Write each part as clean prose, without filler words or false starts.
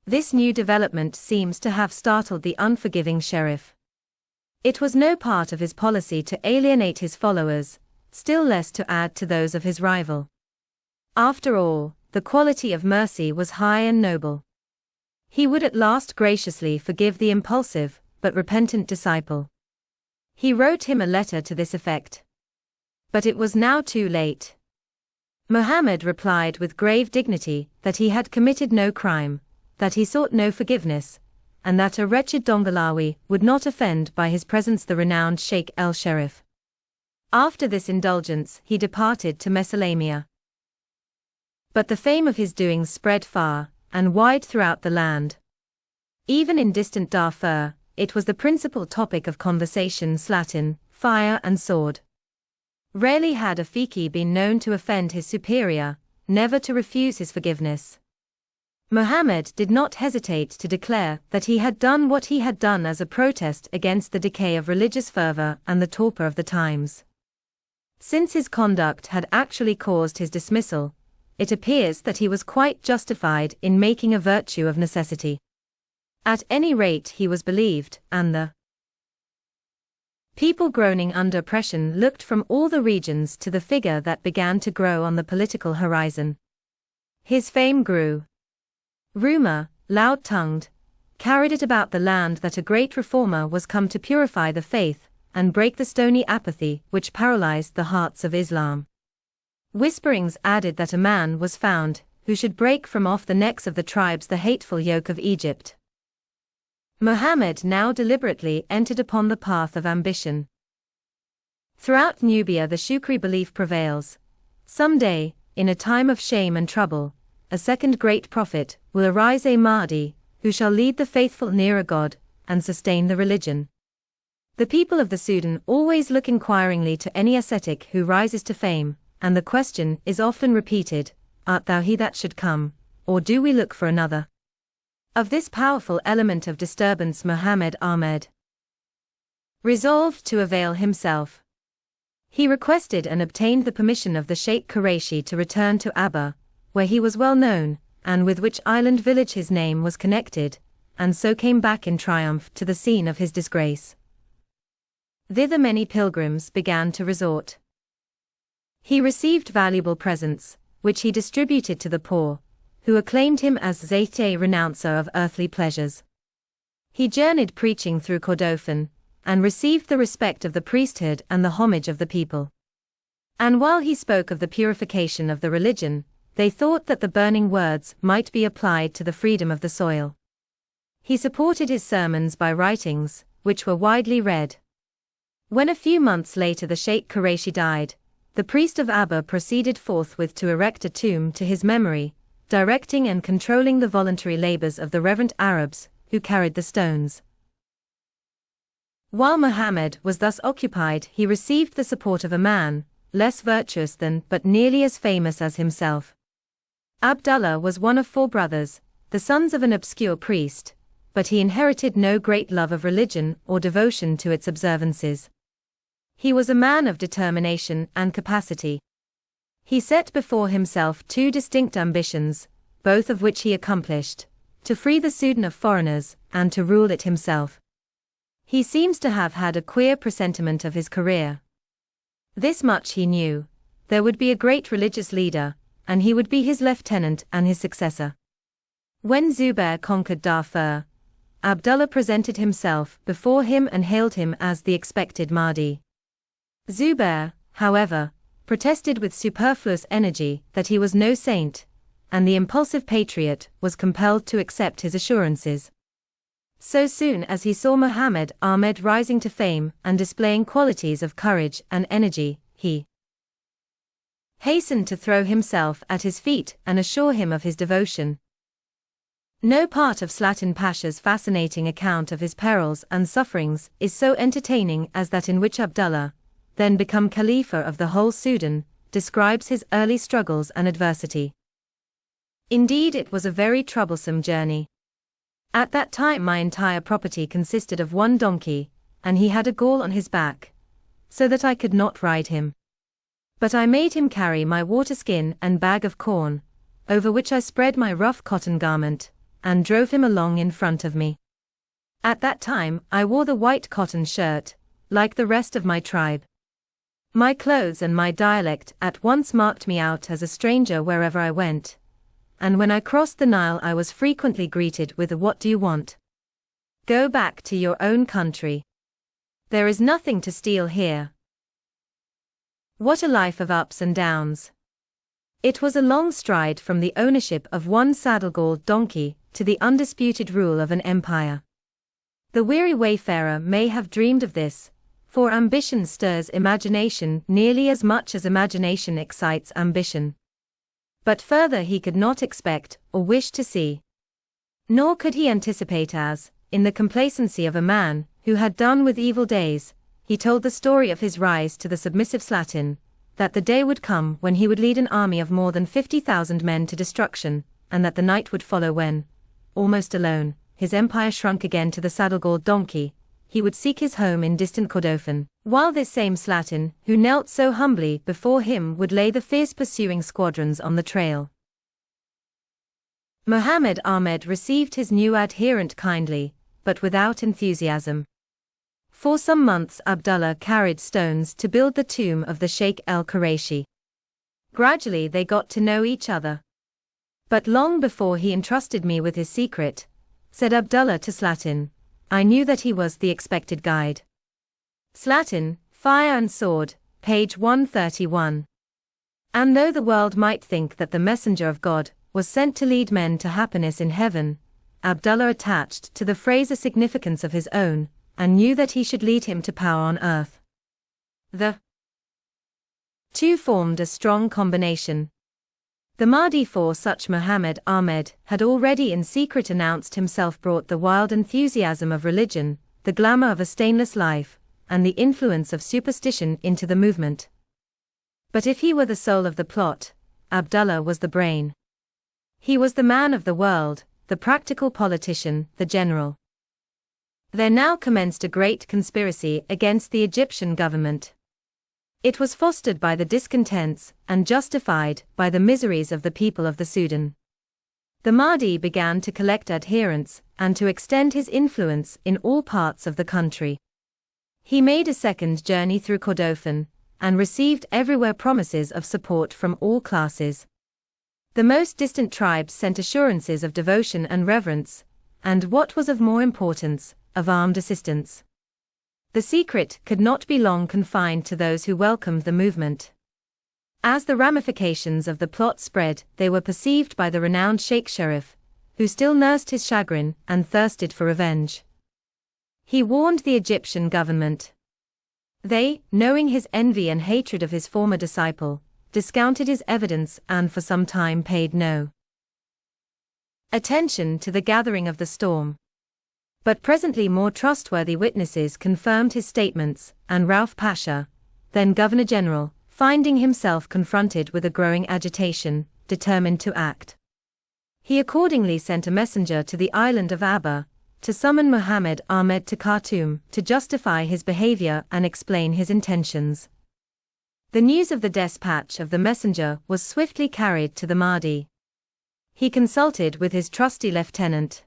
This new development seems to have startled the unforgiving sheriff. It was no part of his policy to alienate his followers, still less to add to those of his rival. After all, the quality of mercy was high and noble. He would at last graciously forgive the impulsive, but repentant disciple. He wrote him a letter to this effect. But it was now too late. Muhammad replied with grave dignity that he had committed no crime, that he sought no forgiveness, and that a wretched Dongolawi would not offend by his presence the renowned Sheikh el-Sharif. After this indulgence he departed to Mesopotamia. But the fame of his doings spread far and wide throughout the land. Even in distant Darfur, it was the principal topic of conversation: slatin, fire and sword. Rarely had a Fiki been known to offend his superior, never to refuse his forgiveness. Muhammad did not hesitate to declare that he had done what he had done as a protest against the decay of religious fervor and the torpor of the times. Since his conduct had actually caused his dismissal, it appears that he was quite justified in making a virtue of necessity. At any rate he was believed, and the people groaning under oppression looked from all the regions to the figure that began to grow on the political horizon. His fame grew. Rumor, loud-tongued, carried it about the land that a great reformer was come to purify the faith and break the stony apathy which paralyzed the hearts of Islam. Whisperings added that a man was found who should break from off the necks of the tribes the hateful yoke of Egypt. Muhammad now deliberately entered upon the path of ambition. Throughout Nubia the Shukri belief prevails. Some day, in a time of shame and trouble, a second great prophet will arise, a Mahdi, who shall lead the faithful nearer God and sustain the religion. The people of the Sudan always look inquiringly to any ascetic who rises to fame, and the question is often repeated, art thou he that should come, or do we look for another? Of this powerful element of disturbance Muhammad Ahmed resolved to avail himself. He requested and obtained the permission of the Sheikh Qureshi to return to Abba, where he was well known, and with which island village his name was connected, and so came back in triumph to the scene of his disgrace. Thither many pilgrims began to resort. He received valuable presents, which he distributed to the poor, who acclaimed him as Zayt, a renouncer of earthly pleasures. He journeyed preaching through Kordofan, and received the respect of the priesthood and the homage of the people. And while he spoke of the purification of the religion, they thought that the burning words might be applied to the freedom of the soil. He supported his sermons by writings, which were widely read. When a few months later the Sheikh Qureshi died, the priest of Abba proceeded forthwith to erect a tomb to his memory, directing and controlling the voluntary labors of the reverent Arabs, who carried the stones. While Muhammad was thus occupied, he received the support of a man, less virtuous than but nearly as famous as himself. Abdullah was one of 4 brothers, the sons of an obscure priest, but he inherited no great love of religion or devotion to its observances. He was a man of determination and capacity. He set before himself 2 distinct ambitions, both of which he accomplished: to free the Sudan of foreigners, and to rule it himself. He seems to have had a queer presentiment of his career. This much he knew: there would be a great religious leader, and he would be his lieutenant and his successor. When Zubair conquered Darfur, Abdullah presented himself before him and hailed him as the expected Mahdi. Zubair, however, protested with superfluous energy that he was no saint, and the impulsive patriot was compelled to accept his assurances. So soon as he saw Muhammad Ahmed rising to fame and displaying qualities of courage and energy, he hastened to throw himself at his feet and assure him of his devotion. No part of Slatin Pasha's fascinating account of his perils and sufferings is so entertaining as that in which Abdullah, then become Khalifa of the whole Sudan, describes his early struggles and adversity. Indeed, it was a very troublesome journey. At that time my entire property consisted of 1 donkey, and he had a gall on his back, so that I could not ride him. But I made him carry my water skin and bag of corn, over which I spread my rough cotton garment, and drove him along in front of me. At that time, I wore the white cotton shirt, like the rest of my tribe. My clothes and my dialect at once marked me out as a stranger wherever I went, and when I crossed the Nile I was frequently greeted with a "What do you want? Go back to your own country. There is nothing to steal here." What a life of ups and downs. It was a long stride from the ownership of one saddle-galled donkey to the undisputed rule of an empire. The weary wayfarer may have dreamed of this, for ambition stirs imagination nearly as much as imagination excites ambition. But further he could not expect or wish to see. Nor could he anticipate as, in the complacency of a man who had done with evil days, he told the story of his rise to the submissive Slatin, that the day would come when he would lead an army of more than 50,000 men to destruction, and that the night would follow when, almost alone, his empire shrunk again to the saddle-galled donkey, he would seek his home in distant Kordofan, while this same Slatin, who knelt so humbly before him, would lay the fierce pursuing squadrons on the trail. Mohammed Ahmed received his new adherent kindly, but without enthusiasm. For some months Abdullah carried stones to build the tomb of the Sheikh el-Qurayshi. Gradually they got to know each other. But long before he entrusted me with his secret, said Abdullah to Slatin, I knew that he was the expected guide. Slatin, Fire and Sword, page 131. And though the world might think that the messenger of God was sent to lead men to happiness in heaven, Abdullah attached to the phrase a significance of his own, and knew that he should lead him to power on earth. The two formed a strong combination. The Mahdi, for such Mohammed Ahmed had already in secret announced himself, brought the wild enthusiasm of religion, the glamour of a stainless life, and the influence of superstition into the movement. But if he were the soul of the plot, Abdullah was the brain. He was the man of the world, the practical politician, the general. There now commenced a great conspiracy against the Egyptian government. It was fostered by the discontents and justified by the miseries of the people of the Sudan. The Mahdi began to collect adherents and to extend his influence in all parts of the country. He made a second journey through Kordofan and received everywhere promises of support from all classes. The most distant tribes sent assurances of devotion and reverence, and what was of more importance, of armed assistance. The secret could not be long confined to those who welcomed the movement. As the ramifications of the plot spread, they were perceived by the renowned Sheikh Sharif, who still nursed his chagrin and thirsted for revenge. He warned the Egyptian government. They, knowing his envy and hatred of his former disciple, discounted his evidence and for some time paid no attention to the gathering of the storm. But presently more trustworthy witnesses confirmed his statements, and Rauf Pasha, then Governor-General, finding himself confronted with a growing agitation, determined to act. He accordingly sent a messenger to the island of Abba, to summon Mohammed Ahmed to Khartoum, to justify his behavior and explain his intentions. The news of the despatch of the messenger was swiftly carried to the Mahdi. He consulted with his trusty lieutenant.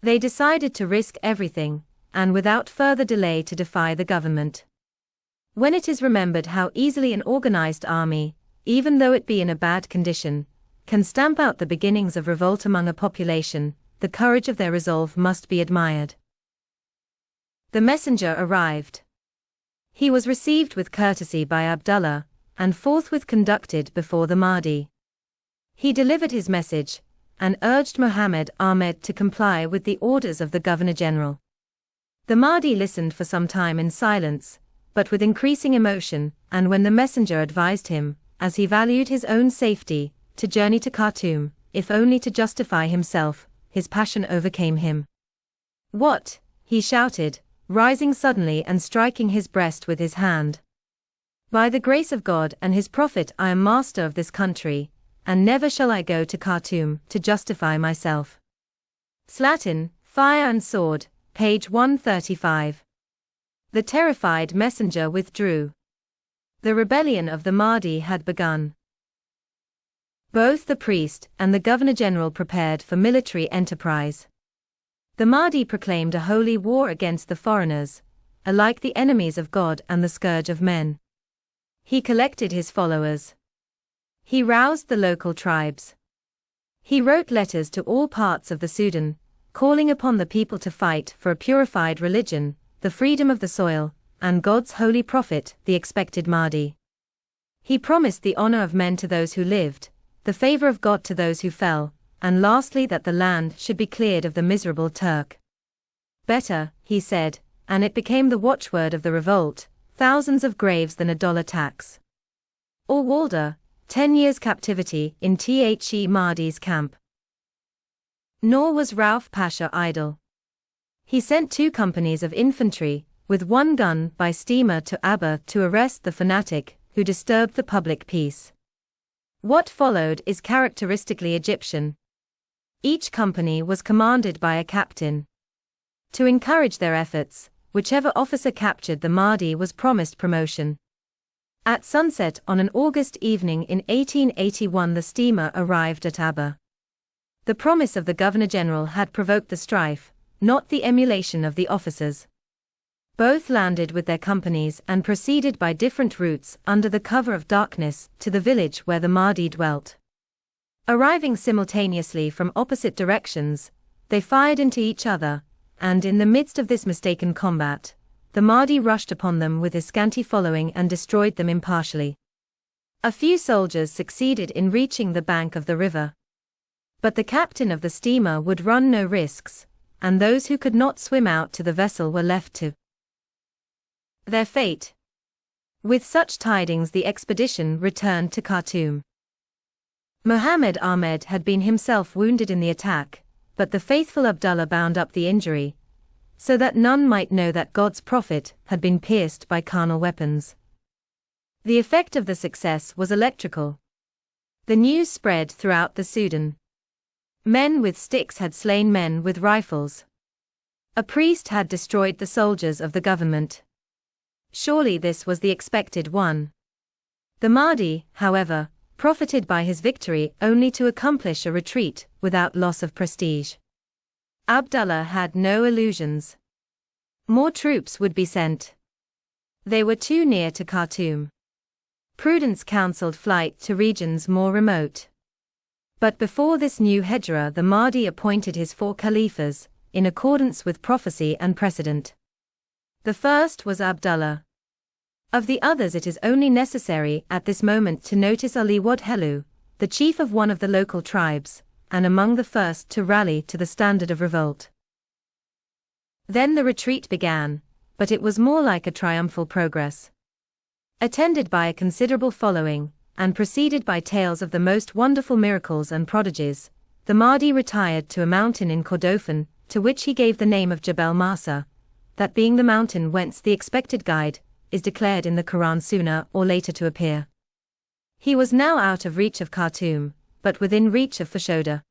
They decided to risk everything, and without further delay to defy the government. When it is remembered how easily an organized army, even though it be in a bad condition, can stamp out the beginnings of revolt among a population, the courage of their resolve must be admired. The messenger arrived. He was received with courtesy by Abdullah, and forthwith conducted before the Mahdi. He delivered his message, and urged Mohammed Ahmed to comply with the orders of the Governor-General. The Mahdi listened for some time in silence, but with increasing emotion, and when the messenger advised him, as he valued his own safety, to journey to Khartoum, if only to justify himself, his passion overcame him. "What?" he shouted, rising suddenly and striking his breast with his hand. "By the grace of God and his Prophet I am master of this country, and never shall I go to Khartoum to justify myself." Slatin, Fire and Sword, page 135. The terrified messenger withdrew. The rebellion of the Mahdi had begun. Both the priest and the governor-general prepared for military enterprise. The Mahdi proclaimed a holy war against the foreigners, alike the enemies of God and the scourge of men. He collected his followers. He roused the local tribes. He wrote letters to all parts of the Sudan, calling upon the people to fight for a purified religion, the freedom of the soil, and God's holy prophet, the expected Mahdi. He promised the honor of men to those who lived, the favor of God to those who fell, and lastly that the land should be cleared of the miserable Turk. Better, he said, and it became the watchword of the revolt, thousands of graves than $1 tax. Or Walder, 10 years captivity in The Mahdi's camp. Nor was Rauf Pasha idle. He sent 2 companies of infantry, with 1 gun by steamer to Abba to arrest the fanatic who disturbed the public peace. What followed is characteristically Egyptian. Each company was commanded by a captain. To encourage their efforts, whichever officer captured the Mahdi was promised promotion. At sunset on an August evening in 1881 the steamer arrived at Abba. The promise of the Governor-General had provoked the strife, not the emulation of the officers. Both landed with their companies and proceeded by different routes under the cover of darkness to the village where the Mahdi dwelt. Arriving simultaneously from opposite directions, they fired into each other, and in the midst of this mistaken combat, the Mahdi rushed upon them with his scanty following and destroyed them impartially. A few soldiers succeeded in reaching the bank of the river. But the captain of the steamer would run no risks, and those who could not swim out to the vessel were left to their fate. With such tidings the expedition returned to Khartoum. Mohammed Ahmed had been himself wounded in the attack, but the faithful Abdullah bound up the injury, so that none might know that God's prophet had been pierced by carnal weapons. The effect of the success was electrical. The news spread throughout the Sudan. Men with sticks had slain men with rifles. A priest had destroyed the soldiers of the government. Surely this was the expected one. The Mahdi, however, profited by his victory only to accomplish a retreat without loss of prestige. Abdullah had no illusions. More troops would be sent. They were too near to Khartoum. Prudence counseled flight to regions more remote. But before this new Hijra the Mahdi appointed his 4 caliphs, in accordance with prophecy and precedent. The first was Abdullah. Of the others it is only necessary at this moment to notice Ali Wad Helu, the chief of one of the local tribes, and among the first to rally to the standard of revolt. Then the retreat began, but it was more like a triumphal progress. Attended by a considerable following, and preceded by tales of the most wonderful miracles and prodigies, the Mahdi retired to a mountain in Kordofan, to which he gave the name of Jabal Masa, that being the mountain whence the expected guide is declared in the Quran sooner or later to appear. He was now out of reach of Khartoum, but within reach of Fashoda.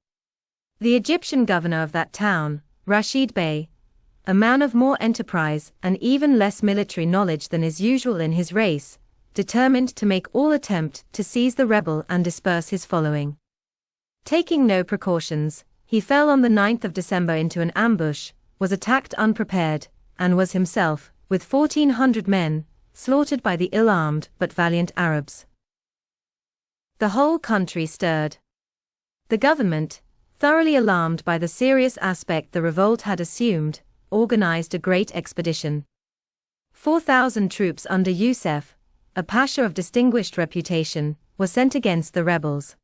The Egyptian governor of that town, Rashid Bey, a man of more enterprise and even less military knowledge than is usual in his race, determined to make all attempt to seize the rebel and disperse his following. Taking no precautions, he fell on the 9th of December into an ambush, was attacked unprepared, and was himself, with 1,400 men, slaughtered by the ill-armed but valiant Arabs. The whole country stirred. The government, thoroughly alarmed by the serious aspect the revolt had assumed, organized a great expedition. 4,000 troops under Yusuf, a pasha of distinguished reputation, were sent against the rebels.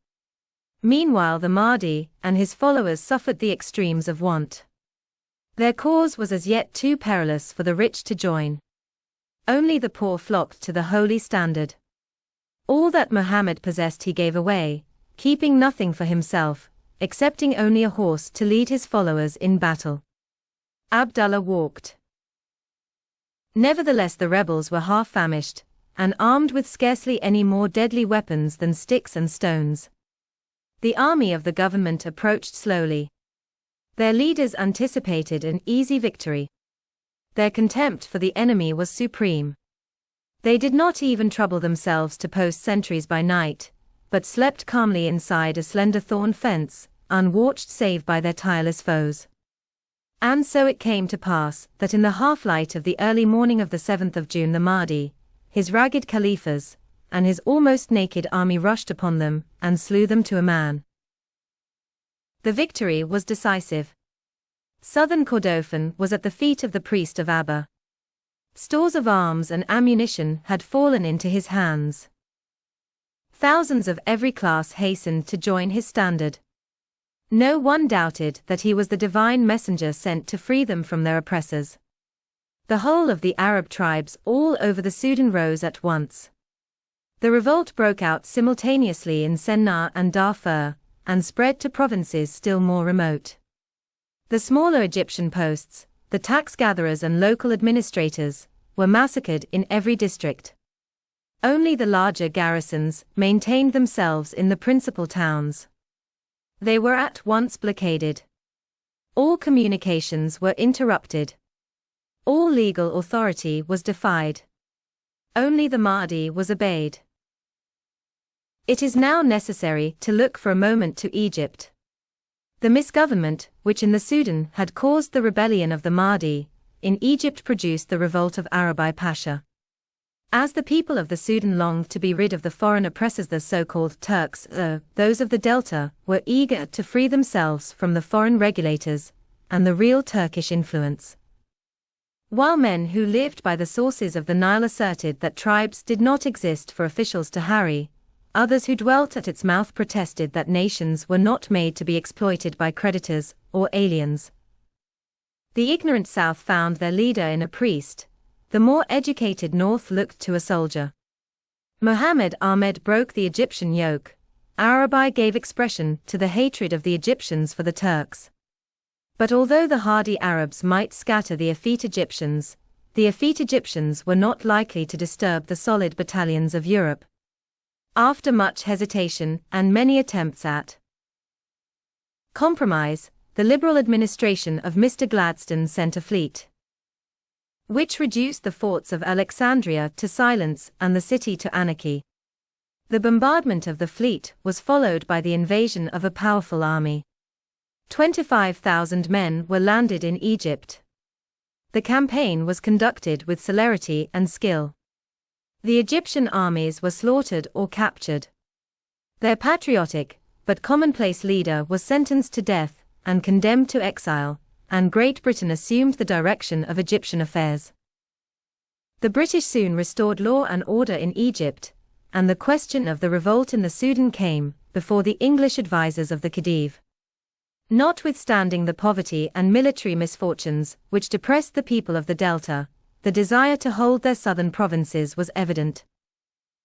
Meanwhile the Mahdi and his followers suffered the extremes of want. Their cause was as yet too perilous for the rich to join. Only the poor flocked to the holy standard. All that Muhammad possessed he gave away, keeping nothing for himself, excepting only a horse to lead his followers in battle. Abdullah walked. Nevertheless the rebels were half famished, and armed with scarcely any more deadly weapons than sticks and stones. The army of the government approached slowly. Their leaders anticipated an easy victory. Their contempt for the enemy was supreme. They did not even trouble themselves to post sentries by night, but slept calmly inside a slender thorn fence, unwatched save by their tireless foes. And so it came to pass that in the half-light of the early morning of the 7th of June the Mahdi, his ragged Khalifas, and his almost naked army rushed upon them, and slew them to a man. The victory was decisive. Southern Kordofan was at the feet of the priest of Abba. Stores of arms and ammunition had fallen into his hands. Thousands of every class hastened to join his standard. No one doubted that he was the divine messenger sent to free them from their oppressors. The whole of the Arab tribes all over the Sudan rose at once. The revolt broke out simultaneously in Sennar and Darfur, and spread to provinces still more remote. The smaller Egyptian posts, the tax gatherers and local administrators, were massacred in every district. Only the larger garrisons maintained themselves in the principal towns. They were at once blockaded. All communications were interrupted. All legal authority was defied. Only the Mahdi was obeyed. It is now necessary to look for a moment to Egypt. The misgovernment, which in the Sudan had caused the rebellion of the Mahdi, in Egypt produced the revolt of Arabi Pasha. As the people of the Sudan longed to be rid of the foreign oppressors, the so-called Turks, those of the Delta, were eager to free themselves from the foreign regulators and the real Turkish influence. While men who lived by the sources of the Nile asserted that tribes did not exist for officials to harry, others who dwelt at its mouth protested that nations were not made to be exploited by creditors or aliens. The ignorant South found their leader in a priest. The more educated North looked to a soldier. Mohammed Ahmed broke the Egyptian yoke. Arabi gave expression to the hatred of the Egyptians for the Turks. But although the hardy Arabs might scatter the effete Egyptians were not likely to disturb the solid battalions of Europe. After much hesitation and many attempts at compromise, the Liberal administration of Mr. Gladstone sent a fleet, which reduced the forts of Alexandria to silence and the city to anarchy. The bombardment of the fleet was followed by the invasion of a powerful army. 25,000 men were landed in Egypt. The campaign was conducted with celerity and skill. The Egyptian armies were slaughtered or captured. Their patriotic, but commonplace leader was sentenced to death and condemned to exile, and Great Britain assumed the direction of Egyptian affairs. The British soon restored law and order in Egypt, and the question of the revolt in the Sudan came before the English advisers of the Khedive. Notwithstanding the poverty and military misfortunes which depressed the people of the Delta, the desire to hold their southern provinces was evident.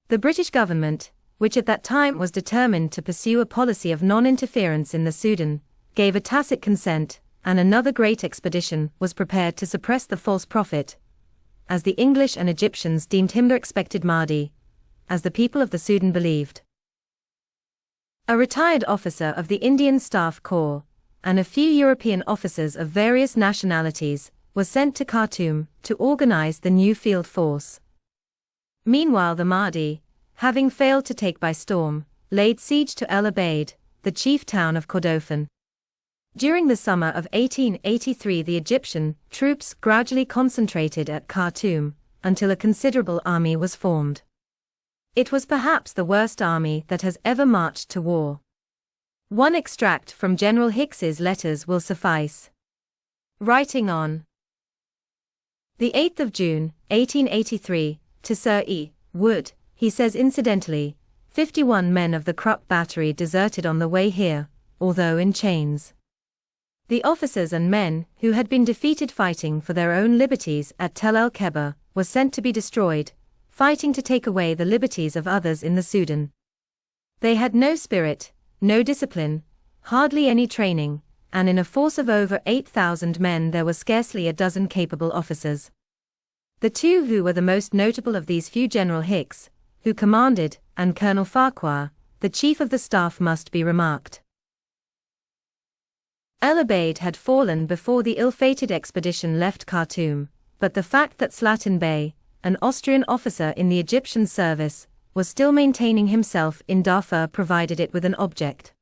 The British government, which at that time was determined to pursue a policy of non-interference in the Sudan, gave a tacit consent, and another great expedition was prepared to suppress the false prophet, as the English and Egyptians deemed him the expected Mahdi, as the people of the Sudan believed. A retired officer of the Indian Staff Corps, and a few European officers of various nationalities, was sent to Khartoum to organize the new field force. Meanwhile the Mahdi, having failed to take by storm, laid siege to El Obeid, the chief town of Kordofan. During the summer of 1883 the Egyptian troops gradually concentrated at Khartoum, until a considerable army was formed. It was perhaps the worst army that has ever marched to war. One extract from General Hicks's letters will suffice. Writing on the 8th of June, 1883, to Sir E. Wood, he says incidentally, 51 men of the Krupp battery deserted on the way here, although in chains. The officers and men who had been defeated fighting for their own liberties at Tel el-Kebir were sent to be destroyed, fighting to take away the liberties of others in the Sudan. They had no spirit, no discipline, hardly any training, and in a force of over 8,000 men there were scarcely a dozen capable officers. The two who were the most notable of these few, General Hicks, who commanded, and Colonel Farquhar, the chief of the staff, must be remarked. El Obeid had fallen before the ill-fated expedition left Khartoum, but the fact that Slatin Bey, an Austrian officer in the Egyptian service, was still maintaining himself in Darfur provided it with an object.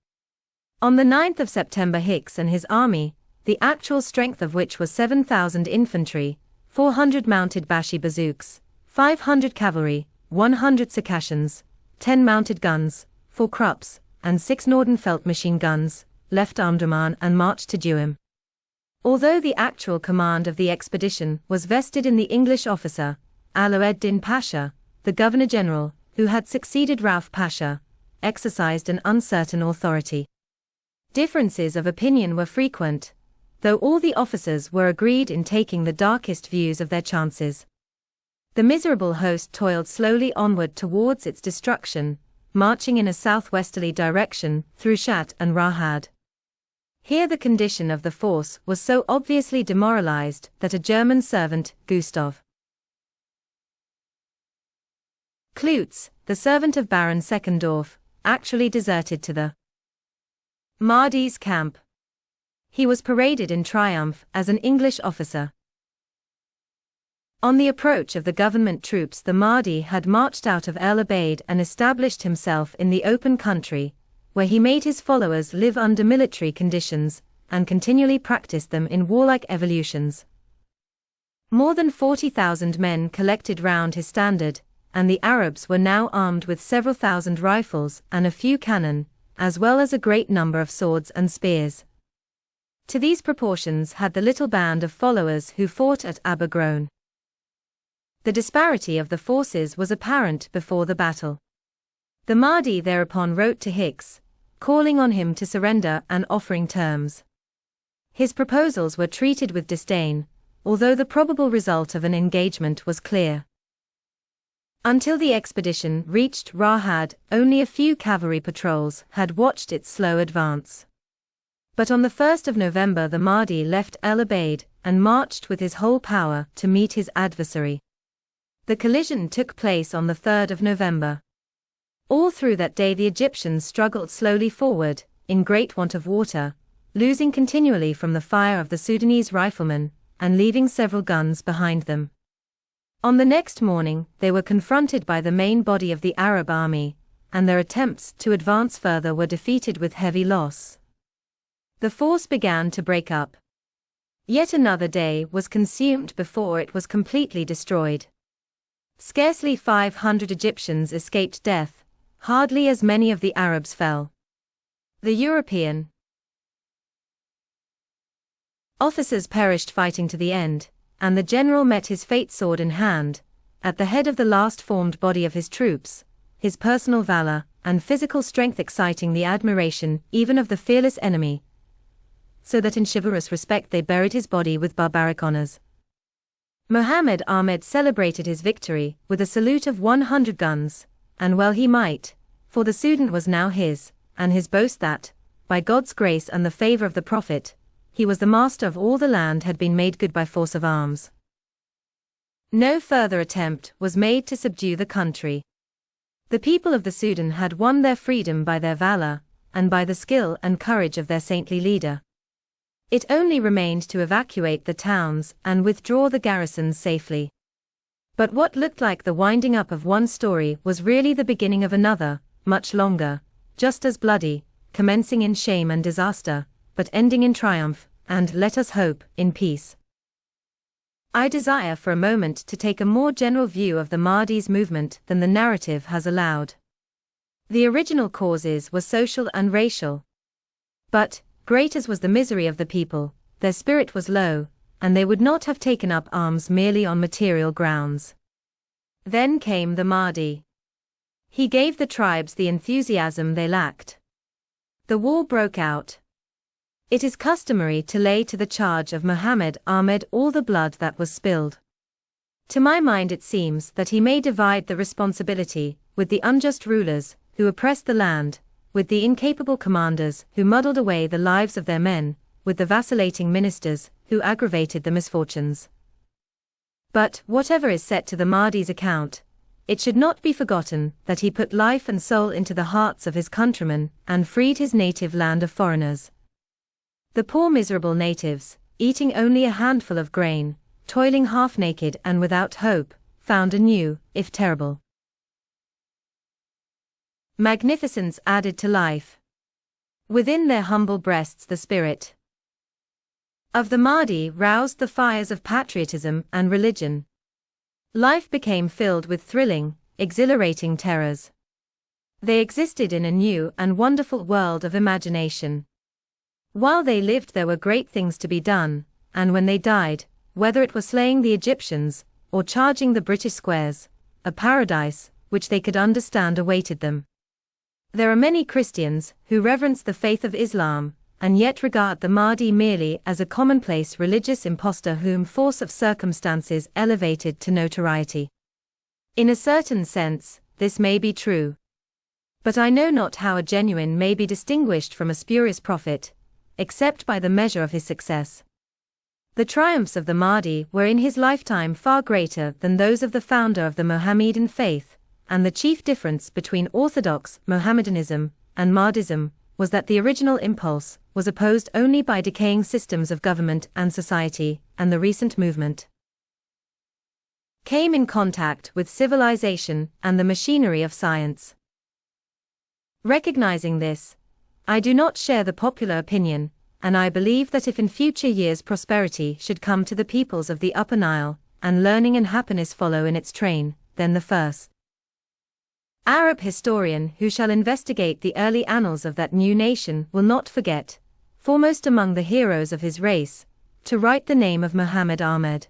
On the 9th of September, Hicks and his army, the actual strength of which was 7,000 infantry, 400 mounted Bashi bazooks, 500 cavalry, 100 Circassians, 10 mounted guns, 4 Krupps, and 6 Nordenfeldt machine guns, left Omdurman and marched to Duim. Although the actual command of the expedition was vested in the English officer, Ala-ed-Din Pasha, the Governor-General, who had succeeded Rauf Pasha, exercised an uncertain authority. Differences of opinion were frequent, though all the officers were agreed in taking the darkest views of their chances. The miserable host toiled slowly onward towards its destruction, marching in a southwesterly direction through Shat and Rahad. Here the condition of the force was so obviously demoralized that a German servant, Gustav Klutz, the servant of Baron Seckendorf, actually deserted to the Mahdi's camp. He was paraded in triumph as an English officer. On the approach of the government troops, the Mahdi had marched out of El Obeid and established himself in the open country, where he made his followers live under military conditions, and continually practiced them in warlike evolutions. More than 40,000 men collected round his standard, and the Arabs were now armed with several thousand rifles and a few cannon, as well as a great number of swords and spears. To these proportions had the little band of followers who fought at Abergron. The disparity of the forces was apparent before the battle. The Mahdi thereupon wrote to Hicks, calling on him to surrender and offering terms. His proposals were treated with disdain, although the probable result of an engagement was clear. Until the expedition reached Rahad, only a few cavalry patrols had watched its slow advance. But on the 1st of November the Mahdi left El Obeid and marched with his whole power to meet his adversary. The collision took place on the 3rd of November. All through that day the Egyptians struggled slowly forward, in great want of water, losing continually from the fire of the Sudanese riflemen, and leaving several guns behind them. On the next morning, they were confronted by the main body of the Arab army, and their attempts to advance further were defeated with heavy loss. The force began to break up. Yet another day was consumed before it was completely destroyed. Scarcely 500 Egyptians escaped death, hardly as many of the Arabs fell. The European officers perished fighting to the end, and the general met his fate sword in hand, at the head of the last formed body of his troops, his personal valor and physical strength exciting the admiration even of the fearless enemy, so that in chivalrous respect they buried his body with barbaric honors. Mohammed Ahmed celebrated his victory with a salute of 100 guns, and well he might, for the Sudan was now his, and his boast that, by God's grace and the favor of the Prophet, he was the master of all the land had been made good by force of arms. No further attempt was made to subdue the country. The people of the Sudan had won their freedom by their valor, and by the skill and courage of their saintly leader. It only remained to evacuate the towns and withdraw the garrisons safely. But what looked like the winding up of one story was really the beginning of another, much longer, just as bloody, commencing in shame and disaster, but ending in triumph, and, let us hope, in peace. I desire for a moment to take a more general view of the Mahdi's movement than the narrative has allowed. The original causes were social and racial. But, great as was the misery of the people, their spirit was low, and they would not have taken up arms merely on material grounds. Then came the Mahdi. He gave the tribes the enthusiasm they lacked. The war broke out. It is customary to lay to the charge of Mohammed Ahmed all the blood that was spilled. To my mind it seems that he may divide the responsibility with the unjust rulers who oppressed the land, with the incapable commanders who muddled away the lives of their men, with the vacillating ministers who aggravated the misfortunes. But, whatever is set to the Mahdi's account, it should not be forgotten that he put life and soul into the hearts of his countrymen and freed his native land of foreigners. The poor miserable natives, eating only a handful of grain, toiling half naked and without hope, found a new, if terrible, magnificence added to life. Within their humble breasts the spirit of the Mahdi roused the fires of patriotism and religion. Life became filled with thrilling, exhilarating terrors. They existed in a new and wonderful world of imagination. While they lived there were great things to be done, and when they died, whether it was slaying the Egyptians, or charging the British squares, a paradise, which they could understand awaited them. There are many Christians who reverence the faith of Islam, and yet regard the Mahdi merely as a commonplace religious impostor whom force of circumstances elevated to notoriety. In a certain sense, this may be true. But I know not how a genuine may be distinguished from a spurious prophet, except by the measure of his success. The triumphs of the Mahdi were in his lifetime far greater than those of the founder of the Mohammedan faith, and the chief difference between Orthodox Mohammedanism and Mahdism was that the original impulse was opposed only by decaying systems of government and society, and the recent movement came in contact with civilization and the machinery of science. Recognizing this, I do not share the popular opinion, and I believe that if in future years prosperity should come to the peoples of the Upper Nile, and learning and happiness follow in its train, then the first Arab historian who shall investigate the early annals of that new nation will not forget, foremost among the heroes of his race, to write the name of Muhammad Ahmed.